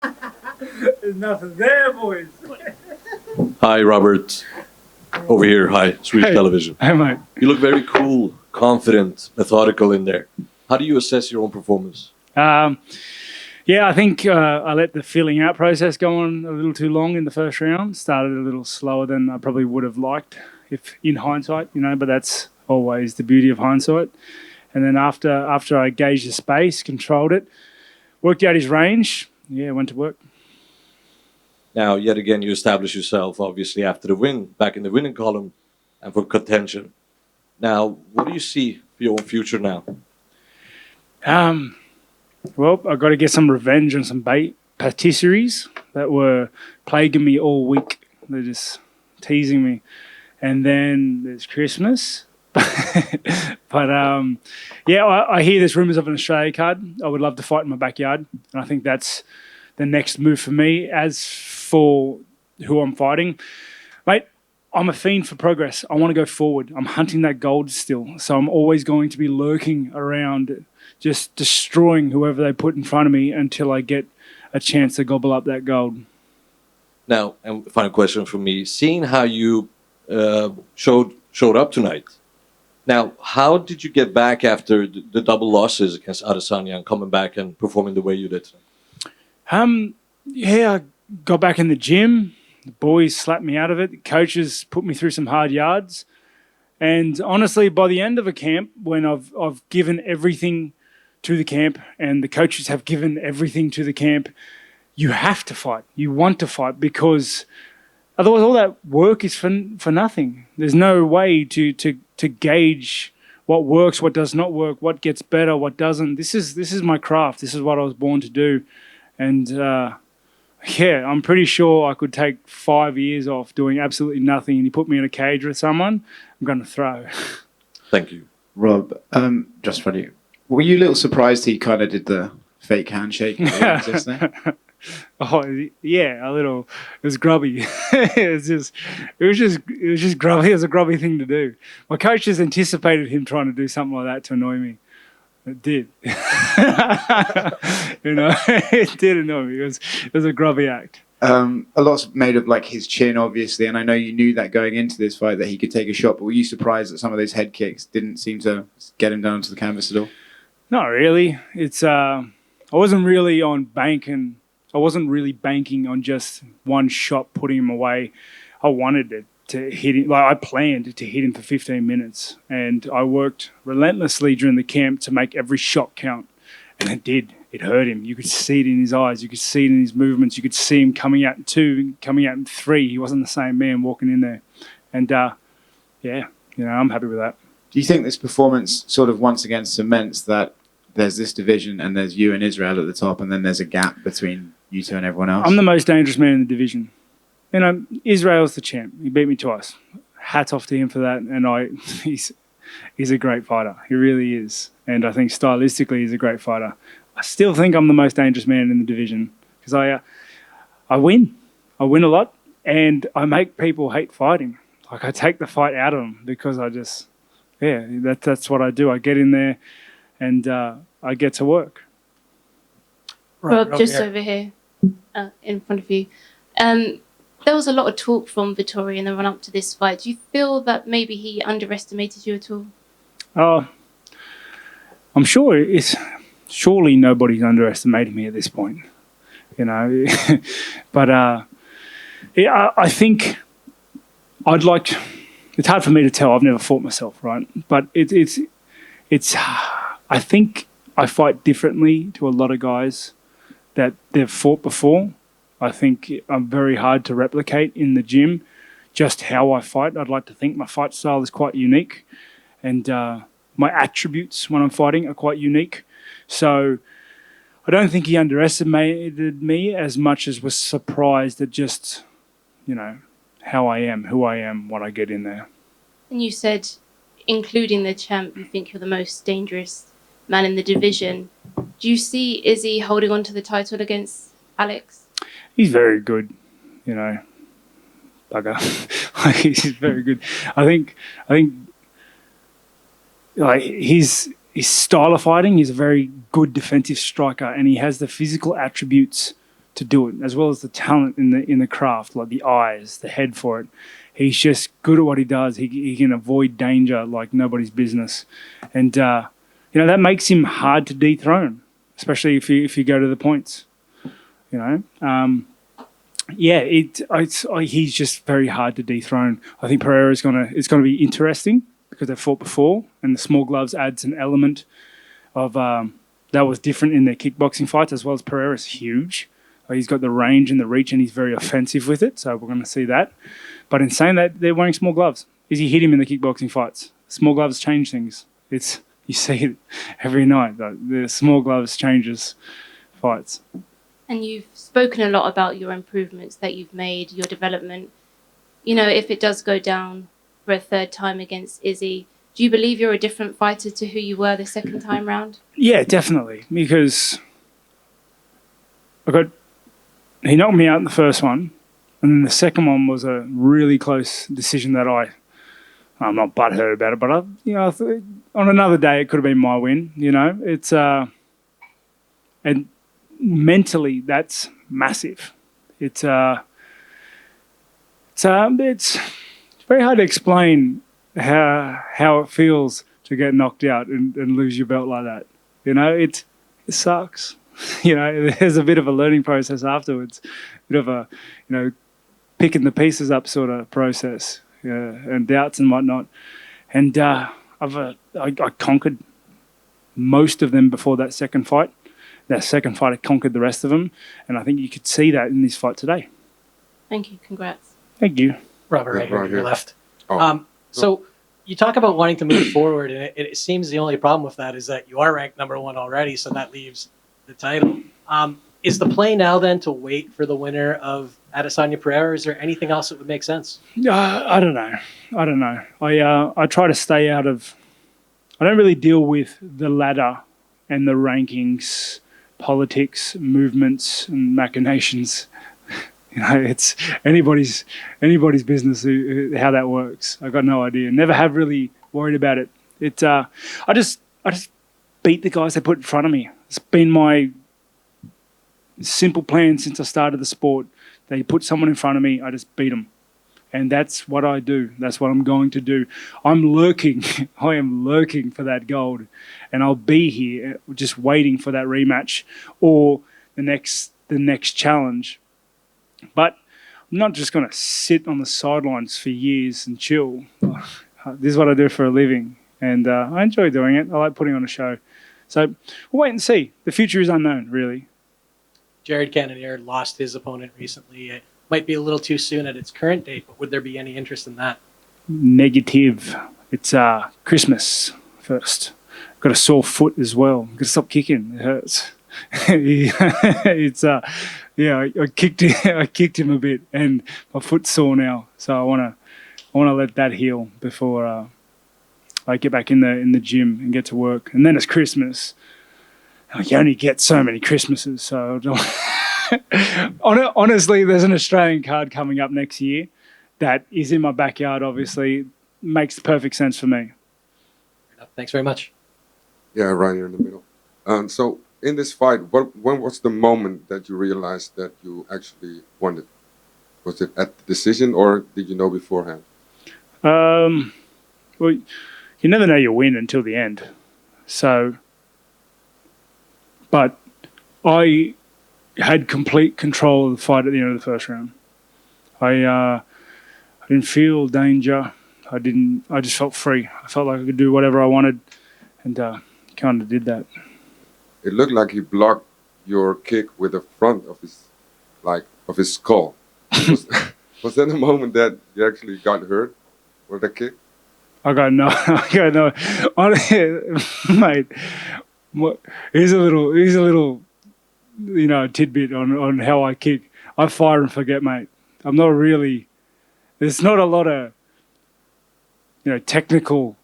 There's nothing there, boys. Hi, Robert. Over here. Hi, Swedish Hey. Television. Hey, mate. You look very cool, confident, methodical in there. How do you assess your own performance? Yeah, I think I let the filling out process go on a little too long in the first round. Started a little slower than I probably would have liked, if in hindsight, but that's always the beauty of hindsight. And then after I gauged the space, controlled it, worked out his range, went to work. Now, yet again, you establish yourself, obviously, after the win, back in the winning column and for contention. Now, what do you see for your own future now? Well, I got to get some revenge on some patisseries that were plaguing me all week. They're just teasing me. And then there's Christmas. But I hear there's rumours of an Australia card. I would love to fight in my backyard. And I think that's the next move for me. As for who I'm fighting, mate, I'm a fiend for progress. I want to go forward. I'm hunting that gold still. So I'm always going to be lurking around, just destroying whoever they put in front of me until I get a chance to gobble up that gold. Now, and final question for me. Seeing how you showed up tonight, now, how did you get back after the double losses against Adesanya and coming back and performing the way you did tonight? I got back in the gym. The boys slapped me out of it. The coaches put me through some hard yards. And honestly, by the end of a camp, when I've given everything to the camp and the coaches have given everything to the camp, you have to fight. You want to fight because otherwise all that work is for nothing. There's no way to gauge what works, what does not work, what gets better, what doesn't. This is my craft. This is what I was born to do. And I'm pretty sure I could take 5 years off doing absolutely nothing and you put me in a cage with someone, I'm going to throw. Thank you. Rob, just funny. Were you a little surprised he kind of did the fake handshake? Just there? Oh yeah, a little. It was grubby. it was just grubby. It was a grubby thing to do. My coaches anticipated him trying to do something like that to annoy me. It did. It did annoy me. It was a grubby act. A lot's made of like his chin, obviously, and I know you knew that going into this fight that he could take a shot. But were you surprised that some of those head kicks didn't seem to get him down to the canvas at all? Not really. It's I wasn't really banking on just one shot putting him away. I wanted to hit him. I planned to hit him for 15 minutes, and I worked relentlessly during the camp to make every shot count, and it did. It hurt him. You could see it in his eyes. You could see it in his movements. You could see him coming out in 2, coming out in 3. He wasn't the same man walking in there, and I'm happy with that. Do you think this performance sort of once again cements that there's this division and there's you and Israel at the top, and then there's a gap between you two and everyone else? I'm the most dangerous man in the division. Israel's the champ. He beat me twice. Hats off to him for that. And he's a great fighter. He really is. And I think stylistically he's a great fighter. I still think I'm the most dangerous man in the division because I win. I win a lot, and I make people hate fighting. Like I take the fight out of them because that's what I do. I get in there and I get to work. Rob, just over here, in front of you. There was a lot of talk from Vettori in the run-up to this fight. Do you feel that maybe he underestimated you at all? Oh, I'm sure surely nobody's underestimated me at this point, But I think it's hard for me to tell. I've never fought myself, right? But it's. I think I fight differently to a lot of guys that they've fought before. I think I'm very hard to replicate in the gym just how I fight. I'd like to think my fight style is quite unique, and my attributes when I'm fighting are quite unique. So I don't think he underestimated me as much as was surprised at just, how I am, who I am, what I get in there. And you said, including the champ, you think you're the most dangerous man in the division. Do you see Izzy holding on to the title against Alex? He's very good, bugger. He's very good. I think like his style of fighting, he's a very good defensive striker, and he has the physical attributes to do it, as well as the talent in the craft, like the eyes, the head for it. He's just good at what he does. He can avoid danger like nobody's business, and that makes him hard to dethrone, especially if you go to the points. He's just very hard to dethrone. I think Pereira it's gonna be interesting because they've fought before, and the small gloves adds an element of that was different in their kickboxing fights, as well as Pereira's huge. He's got the range and the reach, and he's very offensive with it, so we're going to see that. But in saying that, they're wearing small gloves. He hit him in the kickboxing fights. Small gloves change things. You see it every night. The small gloves changes fights. And you've spoken a lot about your improvements that you've made, your development. If it does go down for a third time against Izzy, do you believe you're a different fighter to who you were the second time round? Yeah, definitely. Because he knocked me out in the first one, and then the second one was a really close decision that I'm not butthurt about it, but on another day it could have been my win. It's and mentally that's massive. It's very hard to explain how it feels to get knocked out and lose your belt like that. It sucks. There's a bit of a learning process afterwards, a bit of a picking the pieces up sort of process, and doubts and whatnot. And I conquered most of them before that second fight. That second fight, I conquered the rest of them, and I think you could see that in this fight today. Thank you. Congrats. Thank you. Robert, right here to your left. Oh. So you talk about wanting to move forward, and it seems the only problem with that is that you are ranked number 1 already, so that leaves the title. Is the play now then to wait for the winner of Adesanya Pereira? Is there anything else that would make sense? I don't know. I try to stay out of. I don't really deal with the ladder and the rankings, politics, movements, and machinations. It's anybody's business how that works. I got no idea. Never have really worried about it. I just beat the guys they put in front of me. It's been my simple plan since I started the sport. They put someone in front of me, I just beat them. And that's what I do. That's what I'm going to do. I'm lurking. I am lurking for that gold. And I'll be here just waiting for that rematch or the next challenge. But I'm not just going to sit on the sidelines for years and chill. This is what I do for a living. And I enjoy doing it. I like putting on a show. So we'll wait and see. The future is unknown, really. Jared Cannonier lost his opponent recently. It might be a little too soon at its current date, but would there be any interest in that? Negative. It's Christmas first. Got a sore foot as well. Got to stop kicking. It hurts. I kicked him a bit, and my foot's sore now. So I wanna let that heal before I get back in the gym and get to work. And then it's Christmas. You only get so many Christmases, so honestly, there's an Australian card coming up next year that is in my backyard. Obviously, makes perfect sense for me. Thanks very much. Yeah, right here in the middle. So in this fight, when was the moment that you realized that you actually won it? Was it at the decision, or did you know beforehand? Well, you never know you win until the end. So, but I had complete control of the fight at the end of the first round. I didn't feel danger. I just felt free. I felt like I could do whatever I wanted, and kind of did that. It looked like he blocked your kick with the front of his skull. Was that the moment that you actually got hurt with the kick? I got no. Mate. Here's a little, tidbit on how I kick. I fire and forget, mate. I'm not really. There's not a lot of, technical.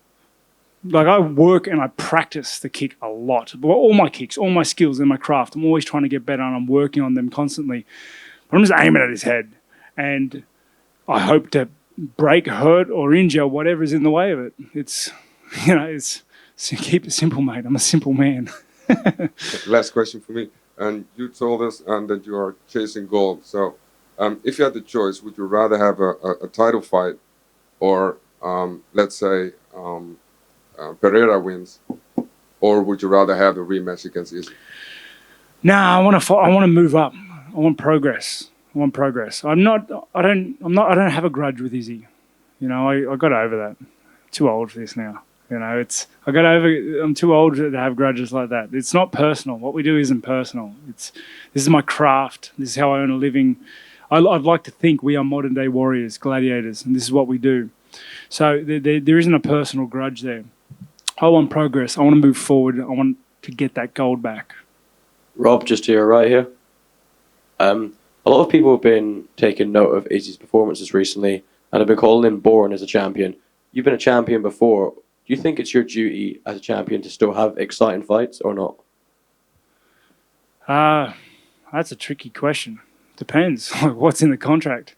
Like, I work and I practice the kick a lot. All my kicks, all my skills and my craft. I'm always trying to get better, and I'm working on them constantly. But I'm just aiming at his head, and I hope to break, hurt, or injure whatever's in the way of it. It's keep it simple, mate. I'm a simple man. Last question for me. and you told us that you are chasing gold. So, if you had the choice, would you rather have a title fight, or let's say Pereira wins, or would you rather have the rematch against Izzy? Nah, I want to. I want to move up. I want progress. I want progress. I don't have a grudge with Izzy. You know, I got over that. Too old for this now. You know, I'm too old to have grudges like that. It's not personal. What we do isn't personal. This is my craft. This is how I earn a living. I'd like to think we are modern day warriors, gladiators, and this is what we do. So there isn't a personal grudge there. I want progress. I want to move forward. I want to get that gold back. Rob, just to your right here. A lot of people have been taking note of Izzy's performances recently and have been calling him boring as a champion. You've been a champion before. Do you think it's your duty as a champion to still have exciting fights or not? That's a tricky question. Depends what's in the contract.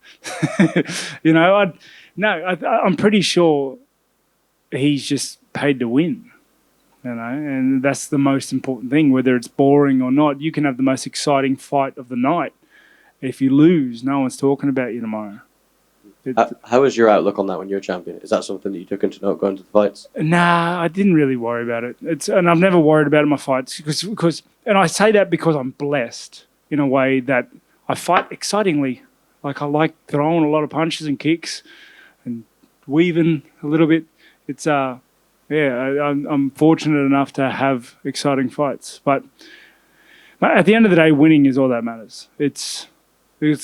You know, I'm pretty sure he's just paid to win. You know, and that's the most important thing. Whether it's boring or not, you can have the most exciting fight of the night. If you lose, no one's talking about you tomorrow. How was your outlook on that when you're champion? Is that something that you took into note going to the fights? Nah, I didn't really worry about it. And I've never worried about it in my fights because, and I say that because I'm blessed in a way that I fight excitingly. Like I like throwing a lot of punches and kicks and weaving a little bit. It's I'm fortunate enough to have exciting fights. But at the end of the day, winning is all that matters. It's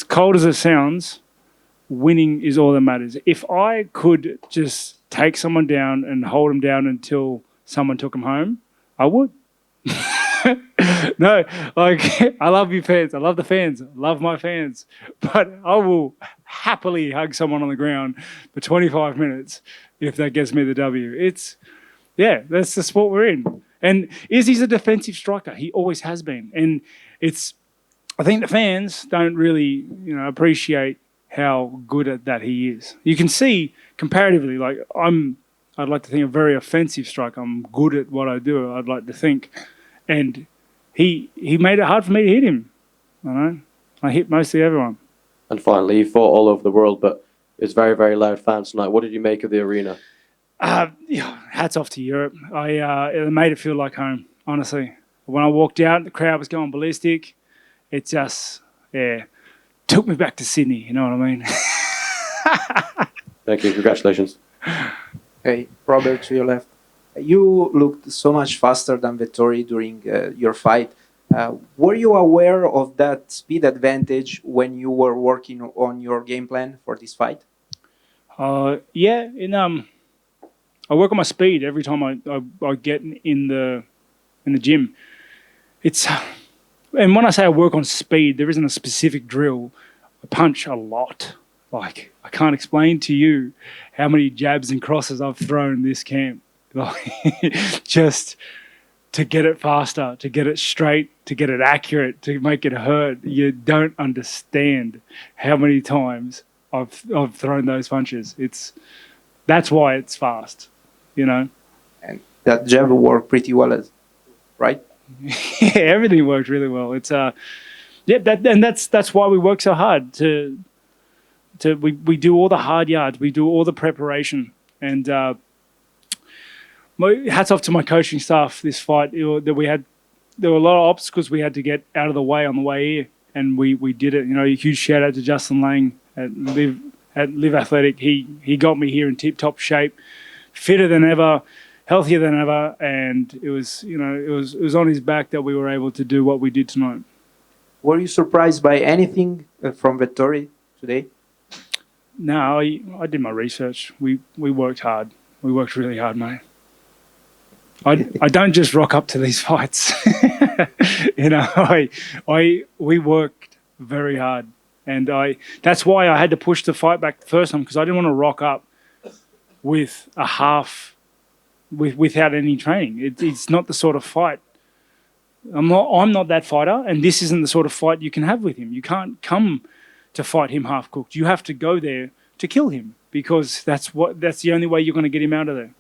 cold as it sounds. Winning is all that matters. If I could just take someone down and hold them down until someone took them home, I would. No, like I love you fans. I love the fans. I love my fans. But I will happily hug someone on the ground for 25 minutes if that gets me the W. That's the sport we're in. And Izzy's a defensive striker. He always has been. And I think the fans don't really, appreciate how good at that he is. You can see comparatively, like I'd like to think a very offensive striker. I'm good at what I do, I'd like to think. And he made it hard for me to hit him. I hit mostly everyone. And finally, you fought all over the world, but it's very, very loud fans tonight. What did you make of the arena? Hats off to Europe. It made it feel like home, honestly. When I walked out, the crowd was going ballistic. It just, took me back to Sydney, you know what I mean? Thank you. Congratulations. Hey, Robert, to your left. You looked so much faster than Vettori during your fight. Were you aware of that speed advantage when you were working on your game plan for this fight? Yeah. I work on my speed every time I get in the gym. And when I say I work on speed, there isn't a specific drill. I punch a lot. Like, I can't explain to you how many jabs and crosses I've thrown this camp. Like, just to get it faster, to get it straight, to get it accurate, to make it hurt. You don't understand how many times I've thrown those punches. That's why it's fast, And that jab worked pretty well, right? Yeah, everything worked really well. It's that's why we work so hard we do all the hard yards, we do all the preparation, and hats off to my coaching staff. This fight there were a lot of obstacles we had to get out of the way on the way here, and we did it. A huge shout out to Justin Lang at Live Athletic. He got me here in tip top shape, fitter than ever, healthier than ever, and it was on his back that we were able to do what we did tonight. Were you surprised by anything from Vettori today? No, I did my research. We worked hard. We worked really hard, mate. I don't just rock up to these fights. We worked very hard, and that's why I had to push the fight back the first time, because I didn't want to rock up with a half. Without any training. It's not the sort of fight. I'm not that fighter, and this isn't the sort of fight you can have with him. You can't come to fight him half cooked. You have to go there to kill him, because that's the only way you're going to get him out of there.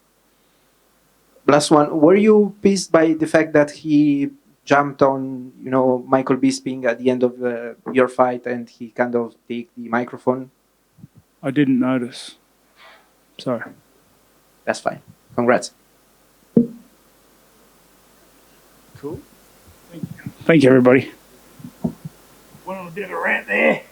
Last one. Were you pissed by the fact that he jumped on, Michael Bisping at the end of your fight and he kind of take the microphone? I didn't notice. Sorry. That's fine. Congrats. Cool. Thank you, everybody. Went on a bit of a rant there.